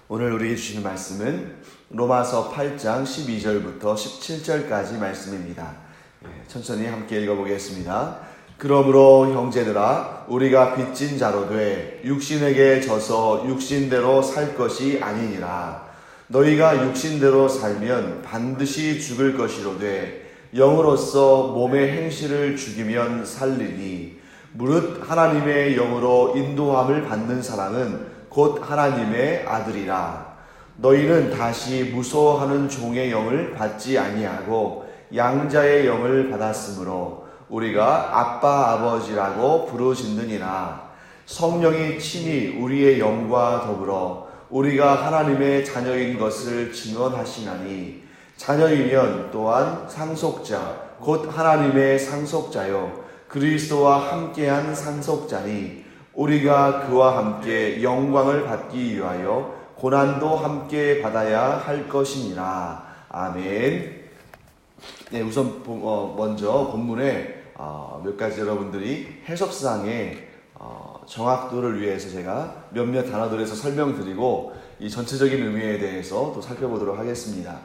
오늘 우리에게 주시는 말씀은 로마서 8장 12절부터 17절까지 말씀입니다. 천천히 함께 읽어보겠습니다. 그러므로 형제들아 우리가 빚진 자로 돼 육신에게 져서 육신대로 살 것이 아니니라. 너희가 육신대로 살면 반드시 죽을 것이로되 영으로서 몸의 행실을 죽이면 살리니 무릇 하나님의 영으로 인도함을 받는 사람은 곧 하나님의 아들이라. 너희는 다시 무서워하는 종의 영을 받지 아니하고 양자의 영을 받았으므로 우리가 아빠 아버지라고 부르짖느니라. 성령이 친히 우리의 영과 더불어 우리가 하나님의 자녀인 것을 증언하시나니 자녀이면 또한 상속자 곧 하나님의 상속자요 그리스도와 함께한 상속자니 우리가 그와 함께 영광을 받기 위하여 고난도 함께 받아야 할 것이니라. 아멘. 네, 우선 먼저 본문에 몇 가지 여러분들이 해석상의 정확도를 위해서 제가 몇몇 단어들에서 설명드리고 이 전체적인 의미에 대해서 또 살펴보도록 하겠습니다.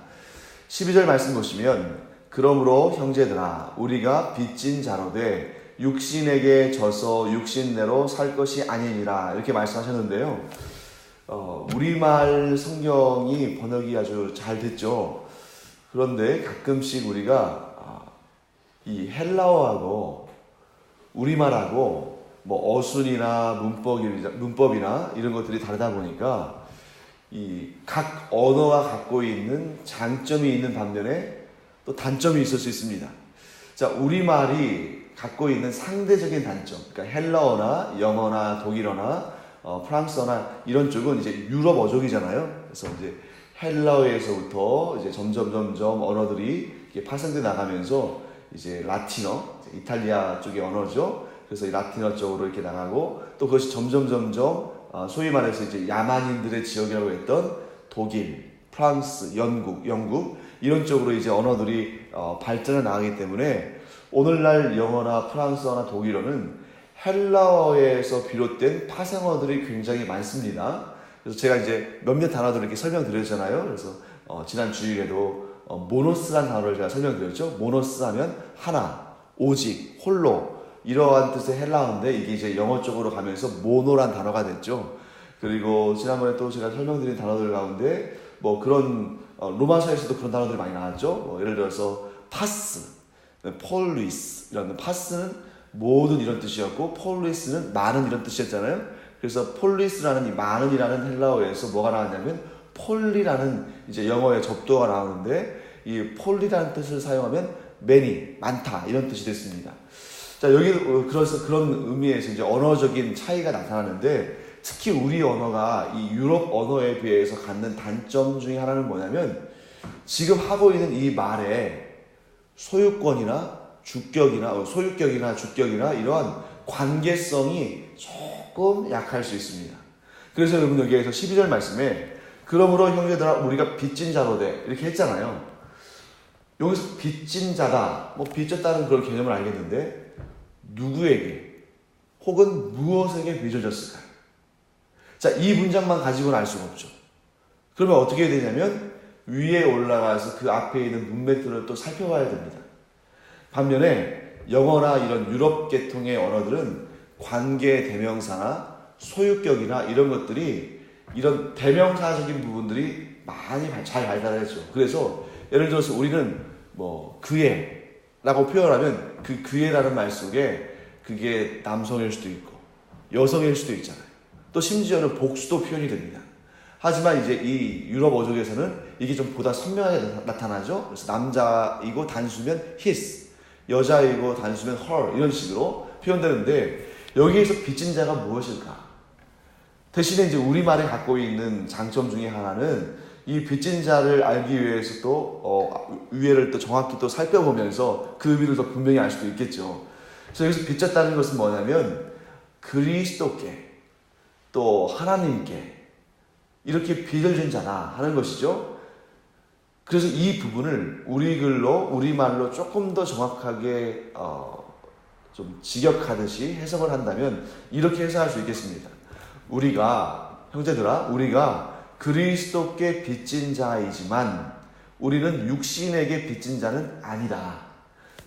12절 말씀 보시면 그러므로 형제들아 우리가 빚진 자로 돼 육신에게 져서 육신대로 살 것이 아니니라 이렇게 말씀하셨는데요. 우리말 성경이 번역이 아주 잘 됐죠. 그런데 가끔씩 우리가 이 헬라어하고 우리말하고 뭐 어순이나 문법이나 이런 것들이 다르다 보니까 이 각 언어가 갖고 있는 장점이 있는 반면에 또 단점이 있을 수 있습니다. 자, 우리말이 갖고 있는 상대적인 단점, 그러니까 헬라어나 영어나 독일어나 프랑스어나 이런 쪽은 이제 유럽 어족이잖아요. 그래서 이제 헬라어에서부터 이제 점점 언어들이 이렇게 파생돼 나가면서 이제 라틴어, 이탈리아 쪽의 언어죠. 그래서 이 라틴어 쪽으로 이렇게 나가고 또 그것이 점점 소위 말해서 이제 야만인들의 지역이라고 했던 독일, 프랑스, 영국 이런 쪽으로 이제 언어들이 발전해 나가기 때문에 오늘날 영어나 프랑스어나 독일어는 헬라어에서 비롯된 파생어들이 굉장히 많습니다. 그래서 제가 이제 몇몇 단어들을 이렇게 설명드렸잖아요. 그래서 지난 주일에도 모노스라는 단어를 제가 설명드렸죠. 모노스 하면 하나, 오직, 홀로 이러한 뜻의 헬라어인데 이게 이제 영어 쪽으로 가면서 모노란 단어가 됐죠. 그리고 지난번에 또 제가 설명드린 단어들 가운데 뭐 그런 로마서에서도 그런 단어들이 많이 나왔죠. 뭐 예를 들어서 파스, 폴리스 이런 파스는 모든 이런 뜻이었고 폴리스는 많은 이런 뜻이었잖아요. 그래서 폴리스라는 이 많은이라는 헬라어에서 뭐가 나왔냐면 폴리라는 이제 영어의 접두어가 나오는데 이 폴리라는 뜻을 사용하면 many 많다 이런 뜻이 됐습니다. 자, 여기 그래서 그런 의미에서 이제 언어적인 차이가 나타나는데 특히 우리 언어가 이 유럽 언어에 비해서 갖는 단점 중에 하나는 뭐냐면 지금 하고 있는 이 말에 소유격이나 주격이나 이러한 관계성이 조금 약할 수 있습니다. 그래서 여러분 여기에서 12절 말씀에 그러므로 형제들아 우리가 빚진 자로 돼 이렇게 했잖아요. 여기서 빚진 자다, 뭐 빚졌다는 그런 개념을 알겠는데 누구에게 혹은 무엇에게 빚어졌을까요? 자, 이 문장만 가지고는 알 수가 없죠. 그러면 어떻게 해야 되냐면 위에 올라가서 그 앞에 있는 문맥들을 또 살펴봐야 됩니다. 반면에 영어나 이런 유럽 계통의 언어들은 관계 대명사나 소유격이나 이런 것들이 이런 대명사적인 부분들이 많이 잘 발달했죠. 그래서 예를 들어서 우리는 뭐 그애라고 표현하면 그 그애라는 말 속에 그게 남성일 수도 있고 여성일 수도 있잖아요. 또 심지어는 복수도 표현이 됩니다. 하지만 이제 이 유럽 어족에서는 이게 좀 보다 선명하게 나타나죠. 그래서 남자이고 단수면 his, 여자이고 단수면 her 이런 식으로 표현되는데 여기에서 빚진 자가 무엇일까? 대신에 이제 우리말에 갖고 있는 장점 중에 하나는 이 빚진 자를 알기 위해서 또 위에를 또 정확히 또 살펴보면서 그 의미를 더 분명히 알 수도 있겠죠. 그래서 여기서 빚졌다는 것은 뭐냐면 그리스도께 또 하나님께 이렇게 빚을 진 자다 하는 것이죠. 그래서 이 부분을 우리말로 조금 더 정확하게 좀 직역하듯이 해석을 한다면 이렇게 해석할 수 있겠습니다. 형제들아, 우리가 그리스도께 빚진 자이지만 우리는 육신에게 빚진 자는 아니다.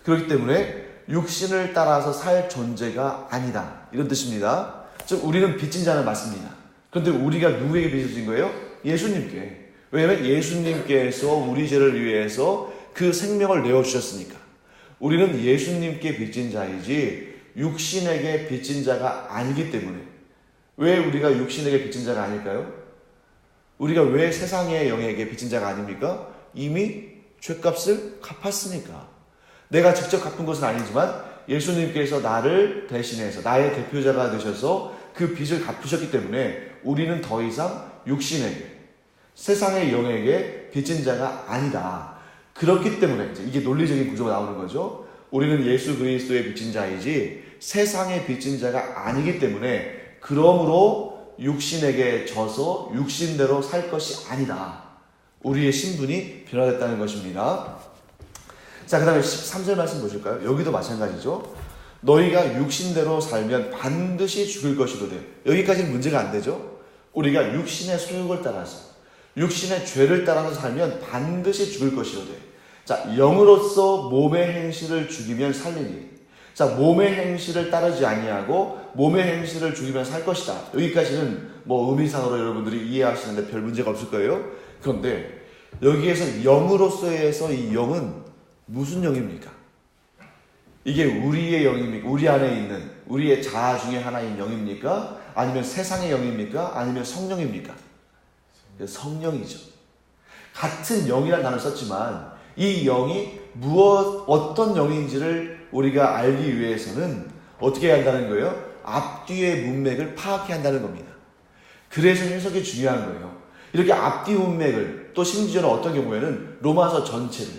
그렇기 때문에 육신을 따라서 살 존재가 아니다. 이런 뜻입니다. 즉 우리는 빚진 자는 맞습니다. 그런데 우리가 누구에게 빚진 거예요? 예수님께. 왜냐하면 예수님께서 우리 죄를 위해서 그 생명을 내어주셨으니까. 우리는 예수님께 빚진 자이지 육신에게 빚진 자가 아니기 때문에. 왜 우리가 육신에게 빚진 자가 아닐까요? 우리가 왜 세상의 영에게 빚진 자가 아닙니까? 이미 죄값을 갚았으니까. 내가 직접 갚은 것은 아니지만 예수님께서 나를 대신해서 나의 대표자가 되셔서 그 빚을 갚으셨기 때문에 우리는 더 이상 육신에게, 세상의 영에게 빚진 자가 아니다. 그렇기 때문에 이게 논리적인 구조가 나오는 거죠. 우리는 예수 그리스도의 빚진 자이지 세상의 빚진 자가 아니기 때문에 그러므로 육신에게 져서 육신대로 살 것이 아니다. 우리의 신분이 변화됐다는 것입니다. 자, 그 다음에 13절 말씀 보실까요? 여기도 마찬가지죠. 너희가 육신대로 살면 반드시 죽을 것이로되. 여기까지는 문제가 안 되죠. 우리가 육신의 소욕을 따라서, 육신의 죄를 따라서 살면 반드시 죽을 것이로되. 자, 영으로서 몸의 행실을 죽이면 살리니. 자, 몸의 행실을 따르지 아니하고 몸의 행실을 죽이면 살 것이다. 여기까지는 뭐 의미상으로 여러분들이 이해하시는데 별 문제가 없을 거예요. 그런데 여기에서 영으로서에서 이 영은 무슨 영입니까? 이게 우리의 영입니까? 우리 안에 있는 우리의 자아 중에 하나인 영입니까? 아니면 세상의 영입니까? 아니면 성령입니까? 성령이죠. 같은 영이라는 단어를 썼지만 이 영이 어떤 영인지를 우리가 알기 위해서는 어떻게 해야 한다는 거예요? 앞뒤의 문맥을 파악해야 한다는 겁니다. 그래서 해석이 중요한 거예요. 이렇게 앞뒤 문맥을, 또 심지어는 어떤 경우에는 로마서 전체를,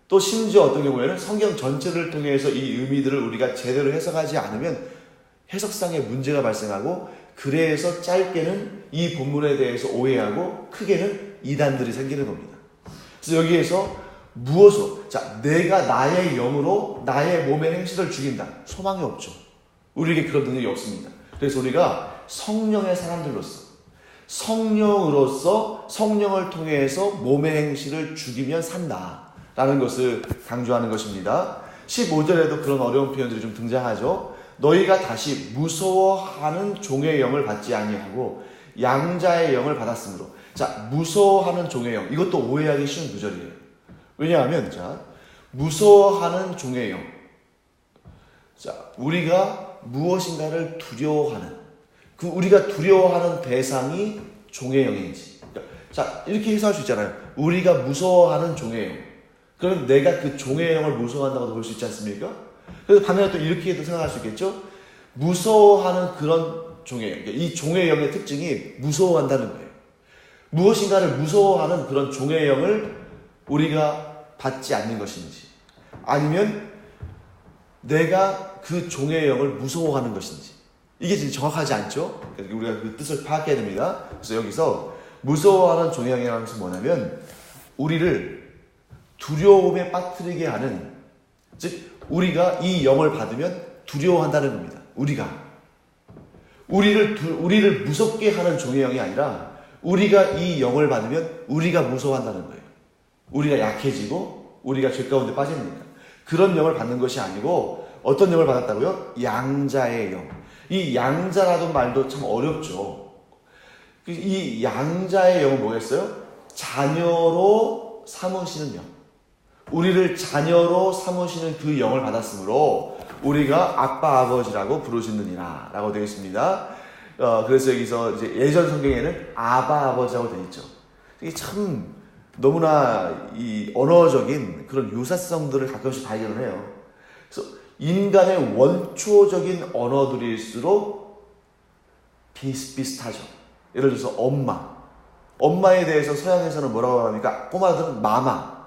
또 심지어 어떤 경우에는 성경 전체를 통해서 이 의미들을 우리가 제대로 해석하지 않으면 해석상의 문제가 발생하고, 그래서 짧게는 이 본문에 대해서 오해하고 크게는 이단들이 생기는 겁니다. 그래서 여기에서 무엇으로? 자, 내가 나의 영으로 나의 몸의 행실을 죽인다. 소망이 없죠. 우리에게 그런 능력이 없습니다. 그래서 우리가 성령의 사람들로서, 성령으로서, 성령을 통해서 몸의 행실을 죽이면 산다 라는 것을 강조하는 것입니다. 15절에도 그런 어려운 표현들이 좀 등장하죠. 너희가 다시 무서워하는 종의 영을 받지 아니하고 양자의 영을 받았으므로. 자, 무서워하는 종의 영, 이것도 오해하기 쉬운 구절이에요. 왜냐하면 자, 무서워하는 종의 영. 자, 우리가 무엇인가를 두려워하는, 그 우리가 두려워하는 대상이 종의 영인지. 자, 이렇게 해석할 수 있잖아요. 우리가 무서워하는 종의 영. 그럼 내가 그 종의 영을 무서워한다고 볼 수 있지 않습니까? 그래서 반면에 또 이렇게도 생각할 수 있겠죠. 무서워하는 그런 종의 영. 이 종의 영의 특징이 무서워한다는 거예요. 무엇인가를 무서워하는 그런 종의 영을 우리가 받지 않는 것인지, 아니면 내가 그 종의 영을 무서워하는 것인지, 이게 지금 정확하지 않죠? 우리가 그 뜻을 파악해야 됩니다. 그래서 여기서 무서워하는 종의 영이라는 것은 뭐냐면 우리를 두려움에 빠뜨리게 하는, 즉 우리가 이 영을 받으면 두려워한다는 겁니다. 우리를 무섭게 하는 종의 영이 아니라 우리가 이 영을 받으면 우리가 무서워한다는 거예요. 우리가 약해지고 우리가 죄 가운데 빠집니다. 그런 영을 받는 것이 아니고 어떤 영을 받았다고요? 양자의 영. 이 양자라는 말도 참 어렵죠. 이 양자의 영은 뭐겠어요? 자녀로 삼으시는 영. 우리를 자녀로 삼으시는 그 영을 받았으므로 우리가 아빠 아버지라고 부르시느니라 라고 되어 있습니다. 그래서 여기서 이제 예전 성경에는 아바 아버지라고 되어 있죠. 이게 참 너무나 이 언어적인 그런 유사성들을 가끔씩 발견을 해요. 그래서 인간의 원초적인 언어들일수록 비슷비슷하죠. 예를 들어서 엄마에 대해서 서양에서는 뭐라고 합니까? 꼬마들은 마마,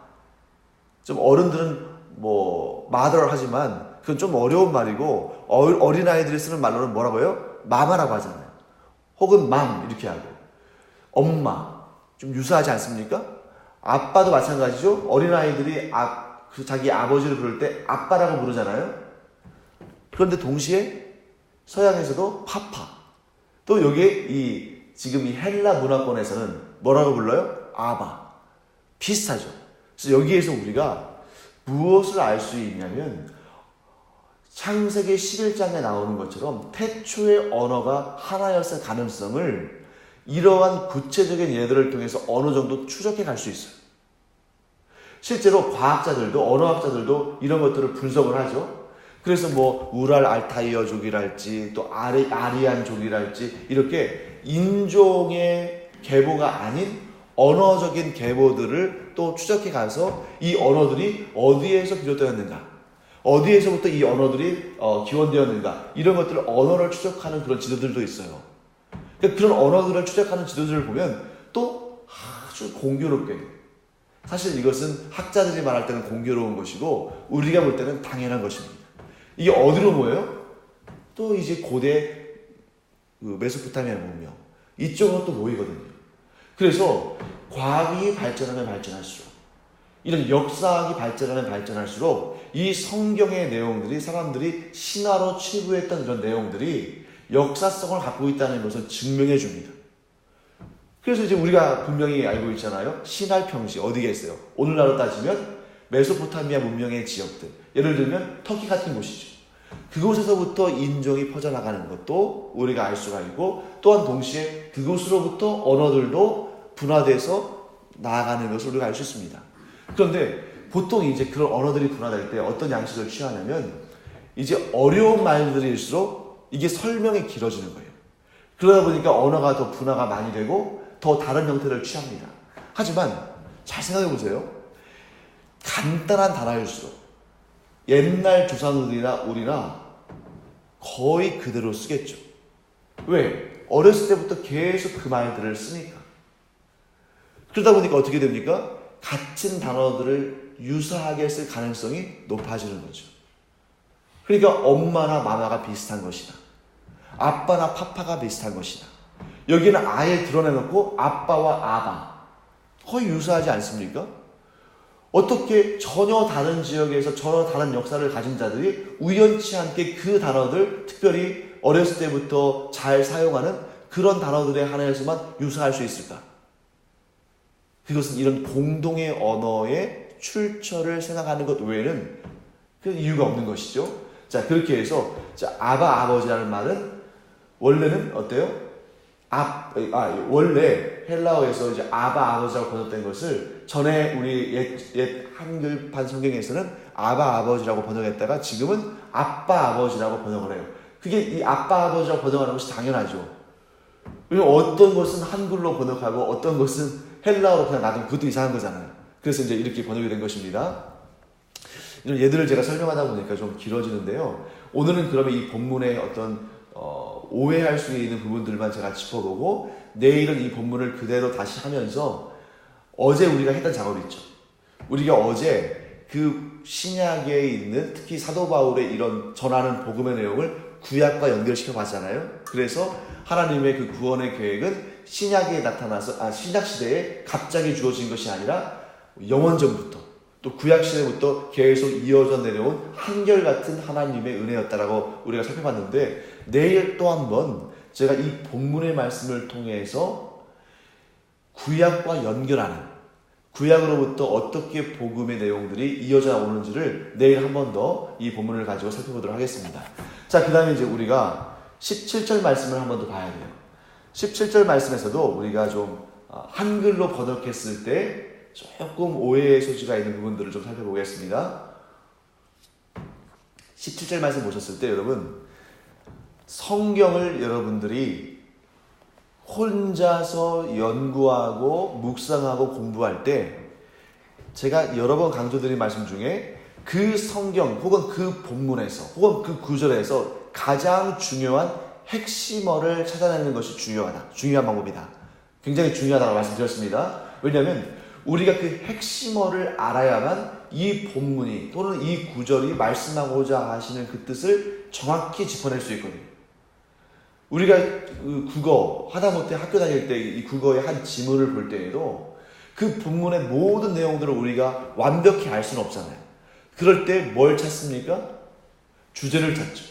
좀 어른들은 뭐 mother 하지만 그건 좀 어려운 말이고, 어린아이들이 쓰는 말로는 뭐라고 해요? 마마라고 하잖아요. 혹은 맘 이렇게 하고. 엄마 좀 유사하지 않습니까? 아빠도 마찬가지죠. 어린아이들이 자기 아버지를 부를 때 아빠라고 부르잖아요. 그런데 동시에 서양에서도 파파, 또 여기에 이 지금 이 헬라 문화권에서는 뭐라고 불러요? 아바. 비슷하죠. 그래서 여기에서 우리가 무엇을 알 수 있냐면 창세기 11장에 나오는 것처럼 태초의 언어가 하나였을 가능성을 이러한 구체적인 예들을 통해서 어느 정도 추적해 갈 수 있어요. 실제로 과학자들도 언어학자들도 이런 것들을 분석을 하죠. 그래서 뭐 우랄 알타이어족이랄지 또 아리안족이랄지 이렇게 인종의 계보가 아닌 언어적인 계보들을 또 추적해 가서 이 언어들이 어디에서 비롯되었는가, 어디에서부터 이 언어들이 기원되었는가, 이런 것들을 언어를 추적하는 그런 지도들도 있어요. 그러니까 그런 언어들을 추적하는 지도들을 보면 또 아주 공교롭게, 사실 이것은 학자들이 말할 때는 공교로운 것이고 우리가 볼 때는 당연한 것입니다. 이게 어디로 모여요? 또 이제 고대 메소포타미아 문명 이쪽으로 또 모이거든요. 그래서 과학이 발전하면 발전할수록, 이런 역사학이 발전하면 발전할수록 이 성경의 내용들이, 사람들이 신화로 치부했던 이런 내용들이 역사성을 갖고 있다는 것을 증명해 줍니다. 그래서 이제 우리가 분명히 알고 있잖아요. 신할 평지 어디가 있어요? 오늘날로 따지면 메소포타미아 문명의 지역들, 예를 들면 터키 같은 곳이죠. 그곳에서부터 인종이 퍼져나가는 것도 우리가 알 수가 있고, 또한 동시에 그곳으로부터 언어들도 분화돼서 나아가는 것을 우리가 알 수 있습니다. 그런데 보통 이제 그런 언어들이 분화될 때 어떤 양식을 취하냐면, 이제 어려운 말들일수록 이게 설명이 길어지는 거예요. 그러다 보니까 언어가 더 분화가 많이 되고 더 다른 형태를 취합니다. 하지만 잘 생각해 보세요. 간단한 단어일수록 옛날 조상들이나 우리나 거의 그대로 쓰겠죠. 왜? 어렸을 때부터 계속 그 말들을 쓰니까. 그러다 보니까 어떻게 됩니까? 같은 단어들을 유사하게 쓸 가능성이 높아지는 거죠. 그러니까 엄마나 마마가 비슷한 것이다, 아빠나 파파가 비슷한 것이다. 여기는 아예 드러내놓고 아빠와 아바 거의 유사하지 않습니까? 어떻게 전혀 다른 지역에서 전혀 다른 역사를 가진 자들이 우연치 않게 그 단어들, 특별히 어렸을 때부터 잘 사용하는 그런 단어들에 한해서만 유사할 수 있을까? 그것은 이런 공동의 언어의 출처를 생각하는 것 외에는 그 이유가 없는 것이죠. 자, 그렇게 해서 아바, 아버지라는 말은 원래는 어때요? 원래 헬라어에서 이제 아바, 아버지라고 번역된 것을 전에 우리 옛 한글판 성경에서는 아바, 아버지라고 번역했다가 지금은 아빠, 아버지라고 번역을 해요. 그게 이 아빠, 아버지라고 번역하는 것이 당연하죠. 왜냐면 어떤 것은 한글로 번역하고 어떤 것은 헬라어로 그냥 놔두면 그것도 이상한 거잖아요. 그래서 이제 이렇게 번역이 된 것입니다. 이런 예들을 제가 설명하다 보니까 좀 길어지는데요. 오늘은 그러면 이 본문의 어떤 오해할 수 있는 부분들만 제가 짚어보고, 내일은 이 본문을 그대로 다시 하면서 어제 우리가 했던 작업이 있죠. 우리가 어제 그 신약에 있는 특히 사도 바울의 이런 전하는 복음의 내용을 구약과 연결시켜 봤잖아요. 그래서 하나님의 그 구원의 계획은 신약에 나타나서 신약 시대에 갑자기 주어진 것이 아니라 영원전부터 또 구약 시대부터 계속 이어져 내려온 한결같은 하나님의 은혜였다라고 우리가 살펴봤는데, 내일 또 한번 제가 이 본문의 말씀을 통해서 구약과 연결하는, 구약으로부터 어떻게 복음의 내용들이 이어져 오는지를 내일 한 번 더 이 본문을 가지고 살펴보도록 하겠습니다. 자, 그 다음에 이제 우리가 17절 말씀을 한 번 더 봐야 돼요. 17절 말씀에서도 우리가 좀 한글로 번역했을 때 조금 오해의 소지가 있는 부분들을 좀 살펴보겠습니다. 17절 말씀 보셨을 때 여러분, 성경을 여러분들이 혼자서 연구하고 묵상하고 공부할 때 제가 여러 번 강조드린 말씀 중에 그 성경 혹은 그 본문에서 혹은 그 구절에서 가장 중요한 핵심어를 찾아내는 것이 중요한 방법이다. 굉장히 중요하다고 말씀드렸습니다. 왜냐하면 우리가 그 핵심어를 알아야만 이 본문이 또는 이 구절이 말씀하고자 하시는 그 뜻을 정확히 짚어낼 수 있거든요. 우리가 국어 하다못해 학교 다닐 때 이 국어의 한 지문을 볼 때에도 그 본문의 모든 내용들을 우리가 완벽히 알 수는 없잖아요. 그럴 때 뭘 찾습니까? 주제를 찾죠.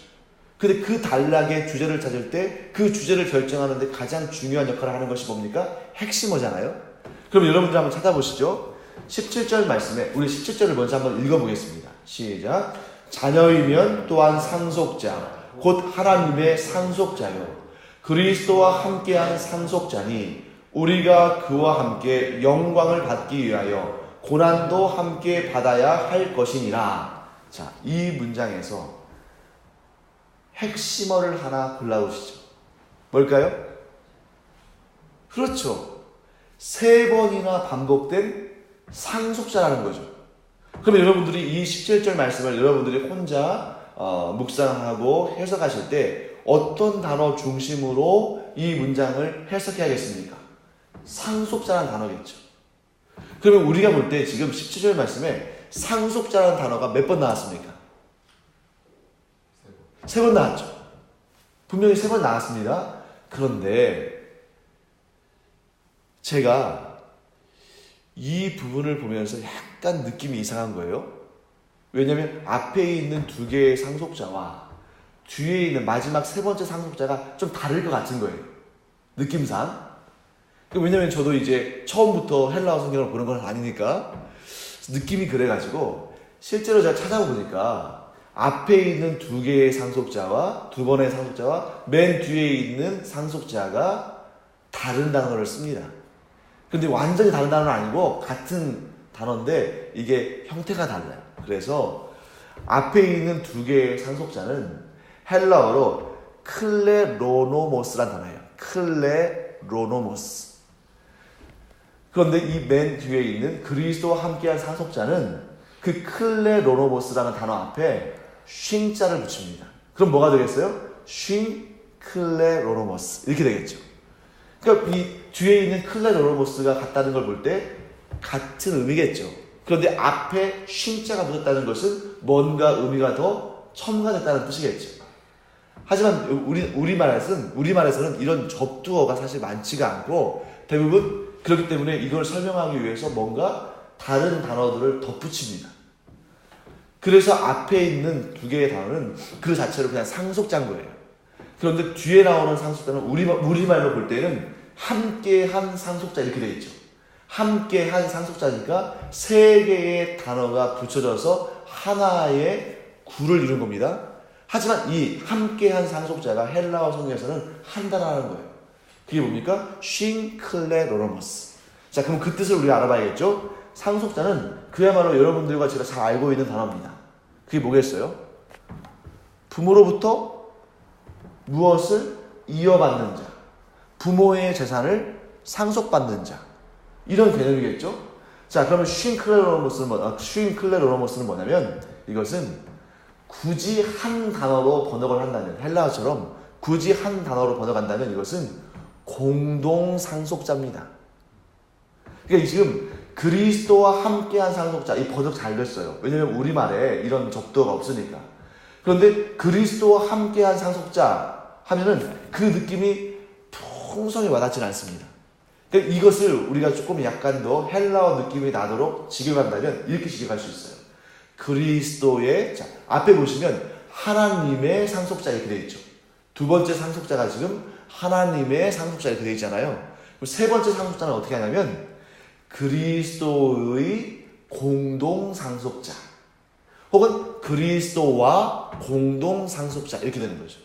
근데 그 단락의 주제를 찾을 때 그 주제를 결정하는데 가장 중요한 역할을 하는 것이 뭡니까? 핵심어잖아요. 그럼 여러분들 한번 찾아보시죠. 17절 말씀에 우리 17절을 먼저 한번 읽어보겠습니다. 시작. 자녀이면 또한 상속자 곧 하나님의 상속자요 그리스도와 함께한 상속자니 우리가 그와 함께 영광을 받기 위하여 고난도 함께 받아야 할 것이니라. 자, 이 문장에서 핵심어를 하나 골라오시죠. 뭘까요? 그렇죠. 3번이나 반복된 상속자라는 거죠. 그러면 여러분들이 이 17절 말씀을 여러분들이 혼자 묵상하고 해석하실 때 어떤 단어 중심으로 이 문장을 해석해야겠습니까? 상속자라는 단어겠죠. 그러면 우리가 볼 때 지금 17절 말씀에 상속자라는 단어가 몇 번 나왔습니까? 3번 나왔죠. 분명히 3번 나왔습니다. 그런데 제가 이 부분을 보면서 약간 느낌이 이상한 거예요. 왜냐하면 앞에 있는 2개의 상속자와 뒤에 있는 마지막 3번째 상속자가 좀 다를 것 같은 거예요. 느낌상. 왜냐면 저도 이제 처음부터 헬라어 성경을 보는 건 아니니까 느낌이 그래가지고 실제로 제가 찾아보니까 앞에 있는 2개의 상속자와 2번의 상속자와 맨 뒤에 있는 상속자가 다른 단어를 씁니다. 근데 완전히 다른 단어는 아니고 같은 단어인데 이게 형태가 달라요. 그래서 앞에 있는 2개의 상속자는 헬라어로 클레로노모스란 단어예요. 클레로노모스. 그런데 이 맨 뒤에 있는 그리스도와 함께한 상속자는 그 클레로노모스라는 단어 앞에 쉰자를 붙입니다. 그럼 뭐가 되겠어요? 쉰 클레로노모스 이렇게 되겠죠. 그러니까 이 뒤에 있는 클레로노모스가 같다는 걸 볼 때 같은 의미겠죠. 그런데 앞에 쉰자가 붙었다는 것은 뭔가 의미가 더 첨가됐다는 뜻이겠죠. 하지만 우리말에서는 이런 접두어가 사실 많지가 않고 대부분 그렇기 때문에 이걸 설명하기 위해서 뭔가 다른 단어들을 덧붙입니다. 그래서 앞에 있는 2개의 단어는 그 자체로 그냥 상속자인 거예요. 그런데 뒤에 나오는 상속자는 우리말로 볼 때는 함께한 상속자 이렇게 되어 있죠. 함께한 상속자니까 3개의 단어가 붙여져서 하나의 구를 이룬 겁니다. 하지만 이 함께한 상속자가 헬라어 성경에서는 한 단어라는 거예요. 그게 뭡니까? 쉰클레로노모스. 자, 그럼 그 뜻을 우리가 알아봐야겠죠? 상속자는 그야말로 여러분들과 제가 잘 알고 있는 단어입니다. 그게 뭐겠어요? 부모로부터 무엇을 이어받는 자, 부모의 재산을 상속받는 자, 이런 개념이겠죠? 자, 그러면 쉰클레로노모스는 뭐냐면 이것은 굳이 한 단어로 번역을 한다면 헬라어처럼 굳이 한 단어로 번역한다면 이것은 공동 상속자입니다. 그러니까 지금 그리스도와 함께한 상속자 이 번역 잘 됐어요. 왜냐하면 우리말에 이런 접두어가 없으니까. 그런데 그리스도와 함께한 상속자 하면은 그 느낌이 풍성히 와닿지는 않습니다. 그러니까 이것을 우리가 조금 약간 더 헬라어 느낌이 나도록 직역한다면 이렇게 직역할 수 있어요. 그리스도의 자, 앞에 보시면 하나님의 상속자 이렇게 되어 있죠. 2번째 상속자가 지금 하나님의 상속자 이렇게 되어 있잖아요. 3번째 상속자는 어떻게 하냐면 그리스도의 공동 상속자 혹은 그리스도와 공동 상속자 이렇게 되는 거죠.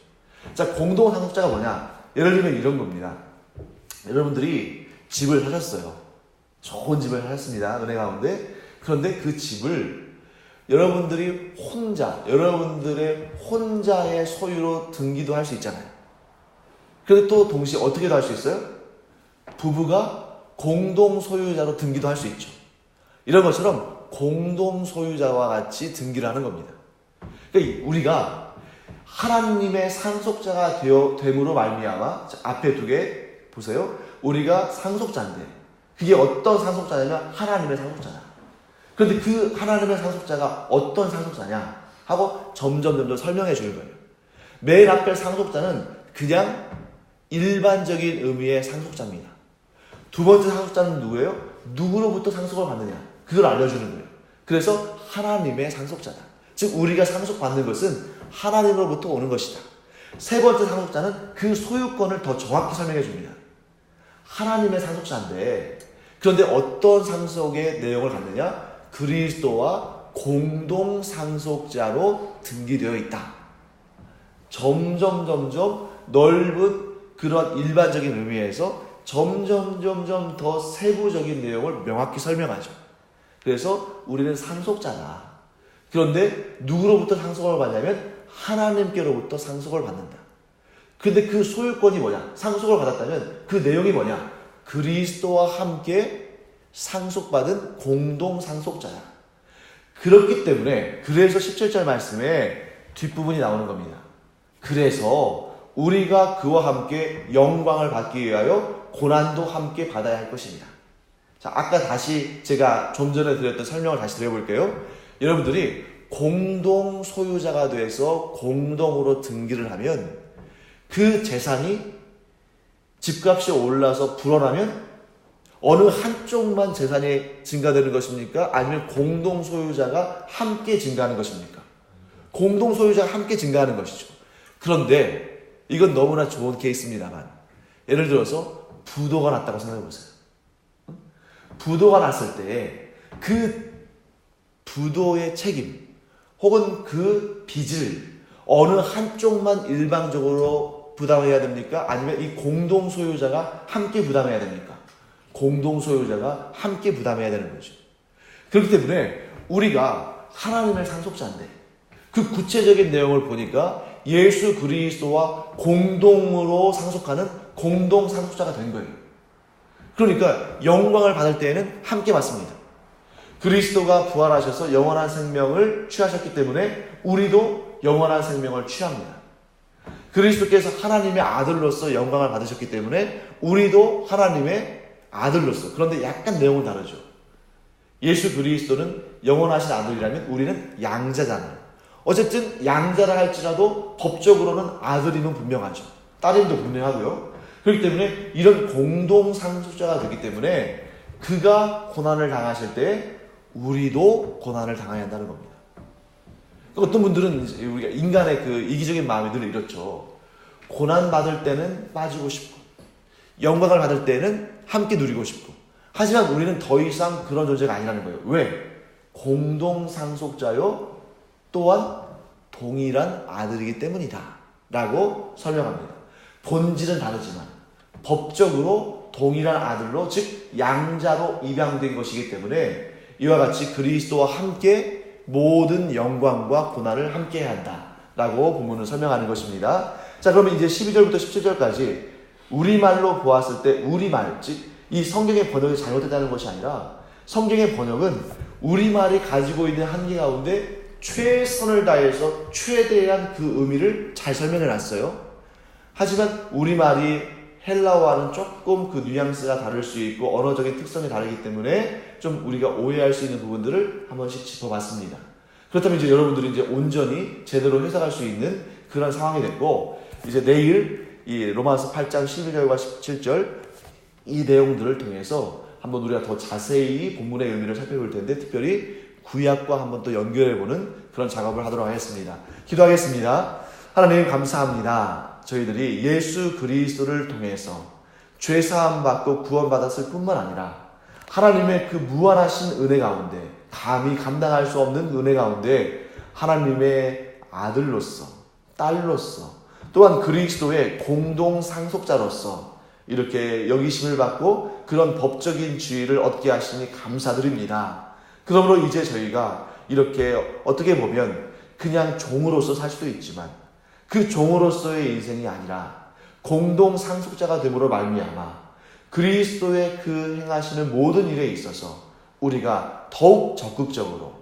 자, 공동 상속자가 뭐냐? 예를 들면 이런 겁니다. 여러분들이 집을 사셨어요. 좋은 집을 사셨습니다. 은혜 가운데. 그런데 그 집을 여러분들이 여러분들의 혼자의 소유로 등기도 할 수 있잖아요. 그런데 또 동시에 어떻게도 할 수 있어요? 부부가 공동 소유자로 등기도 할 수 있죠. 이런 것처럼 공동 소유자와 같이 등기를 하는 겁니다. 그러니까 우리가 하나님의 상속자가 됨으로 말미암아 앞에 2개 보세요. 우리가 상속자인데 그게 어떤 상속자냐면 하나님의 상속자다. 그런데 그 하나님의 상속자가 어떤 상속자냐 하고 점점 설명해 주는 거예요. 맨 앞에 상속자는 그냥 일반적인 의미의 상속자입니다. 2번째 상속자는 누구예요? 누구로부터 상속을 받느냐 그걸 알려주는 거예요. 그래서 하나님의 상속자다. 즉 우리가 상속받는 것은 하나님으로부터 오는 것이다. 세 번째 상속자는 그 소유권을 더 정확히 설명해 줍니다. 하나님의 상속자인데, 그런데 어떤 상속의 내용을 갖느냐? 그리스도와 공동 상속자로 등기되어 있다. 점점 넓은 그런 일반적인 의미에서 점점 더 세부적인 내용을 명확히 설명하죠. 그래서 우리는 상속자다. 그런데 누구로부터 상속을 받냐면 하나님께로부터 상속을 받는다. 근데 그 소유권이 뭐냐? 상속을 받았다면 그 내용이 뭐냐? 그리스도와 함께 상속받은 공동 상속자야. 그렇기 때문에 그래서 17절 말씀에 뒷부분이 나오는 겁니다. 그래서 우리가 그와 함께 영광을 받기 위하여 고난도 함께 받아야 할 것입니다. 자, 아까 다시 제가 좀 전에 드렸던 설명을 다시 드려볼게요. 여러분들이 공동 소유자가 돼서 공동으로 등기를 하면 그 재산이 집값이 올라서 불어나면 어느 한쪽만 재산이 증가되는 것입니까? 아니면 공동 소유자가 함께 증가하는 것입니까? 공동 소유자가 함께 증가하는 것이죠. 그런데 이건 너무나 좋은 케이스입니다만, 예를 들어서 부도가 났다고 생각해 보세요. 부도가 났을 때 그 부도의 책임 혹은 그 빚을 어느 한쪽만 일방적으로 부담해야 됩니까? 아니면 이 공동 소유자가 함께 부담해야 됩니까? 공동 소유자가 함께 부담해야 되는 거죠. 그렇기 때문에 우리가 하나님의 상속자인데 그 구체적인 내용을 보니까 예수 그리스도와 공동으로 상속하는 공동 상속자가 된 거예요. 그러니까 영광을 받을 때에는 함께 받습니다. 그리스도가 부활하셔서 영원한 생명을 취하셨기 때문에 우리도 영원한 생명을 취합니다. 그리스도께서 하나님의 아들로서 영광을 받으셨기 때문에 우리도 하나님의 아들로서, 그런데 약간 내용은 다르죠. 예수 그리스도는 영원하신 아들이라면 우리는 양자잖아요. 어쨌든 양자라 할지라도 법적으로는 아들임은 분명하죠. 딸임도 분명하고요. 그렇기 때문에 이런 공동 상속자가 되기 때문에 그가 고난을 당하실 때 우리도 고난을 당해야 한다는 겁니다. 어떤 분들은 우리가 인간의 그 이기적인 마음이 늘 이렇죠. 고난 받을 때는 빠지고 싶고 영광을 받을 때는 함께 누리고 싶고, 하지만 우리는 더 이상 그런 존재가 아니라는 거예요. 왜? 공동 상속자요 또한 동일한 아들이기 때문이다 라고 설명합니다. 본질은 다르지만 법적으로 동일한 아들로, 즉 양자로 입양된 것이기 때문에 이와 같이 그리스도와 함께 모든 영광과 고난을 함께 해야 한다 라고 본문은 설명하는 것입니다. 자, 그러면 이제 12절부터 17절까지 우리말로 보았을 때 우리말, 즉 이 성경의 번역이 잘못됐다는 것이 아니라 성경의 번역은 우리말이 가지고 있는 한계 가운데 최선을 다해서 최대한 그 의미를 잘 설명해 놨어요. 하지만 우리말이 헬라어와는 조금 그 뉘앙스가 다를 수 있고 언어적인 특성이 다르기 때문에 좀 우리가 오해할 수 있는 부분들을 한 번씩 짚어봤습니다. 그렇다면 이제 여러분들이 이제 온전히 제대로 해석할 수 있는 그런 상황이 됐고, 이제 내일 이 로마서 8장 11절과 17절 이 내용들을 통해서 한번 우리가 더 자세히 본문의 의미를 살펴볼 텐데, 특별히 구약과 한번 또 연결해보는 그런 작업을 하도록 하겠습니다. 기도하겠습니다. 하나님 감사합니다. 저희들이 예수 그리스도를 통해서 죄사함 받고 구원받았을 뿐만 아니라 하나님의 그 무한하신 은혜 가운데, 감히 감당할 수 없는 은혜 가운데 하나님의 아들로서, 딸로서, 또한 그리스도의 공동 상속자로서 이렇게 여기심을 받고 그런 법적인 지위를 얻게 하시니 감사드립니다. 그러므로 이제 저희가 이렇게 어떻게 보면 그냥 종으로서 살 수도 있지만 그 종으로서의 인생이 아니라 공동 상속자가 됨으로 말미암아 그리스도의 그 행하시는 모든 일에 있어서 우리가 더욱 적극적으로,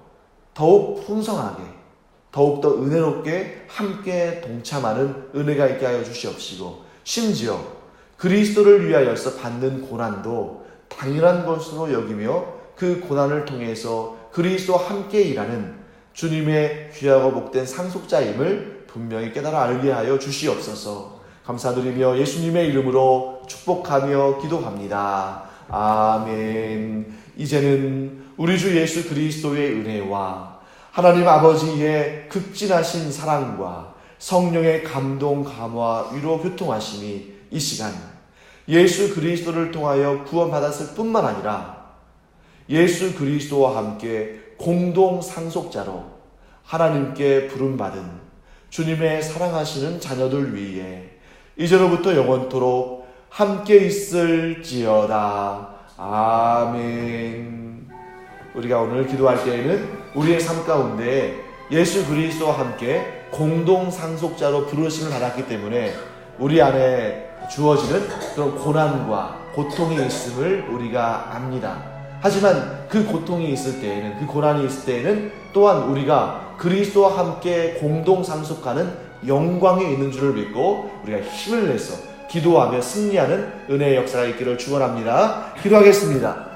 더욱 풍성하게, 더욱더 은혜롭게 함께 동참하는 은혜가 있게 하여 주시옵시고, 심지어 그리스도를 위하여서 받는 고난도 당연한 것으로 여기며 그 고난을 통해서 그리스도와 함께 일하는 주님의 귀하고 복된 상속자임을 분명히 깨달아 알게 하여 주시옵소서. 감사드리며 예수님의 이름으로 축복하며 기도합니다. 아멘. 이제는 우리 주 예수 그리스도의 은혜와 하나님 아버지의 극진하신 사랑과 성령의 감동, 감화, 위로, 교통하심이 이 시간 예수 그리스도를 통하여 구원받았을 뿐만 아니라 예수 그리스도와 함께 공동 상속자로 하나님께 부름받은 주님의 사랑하시는 자녀들 위에 이제로부터 영원토록 함께 있을지어다. 아멘. 우리가 오늘 기도할 때에는 우리의 삶 가운데 예수 그리스도와 함께 공동 상속자로 부르심을 받았기 때문에 우리 안에 주어지는 그런 고난과 고통이 있음을 우리가 압니다. 하지만 그 고통이 있을 때에는, 그 고난이 있을 때에는 또한 우리가 그리스도와 함께 공동 상속하는 영광이 있는 줄을 믿고 우리가 힘을 내서 기도하며 승리하는 은혜의 역사가 있기를 축원합니다. 기도하겠습니다.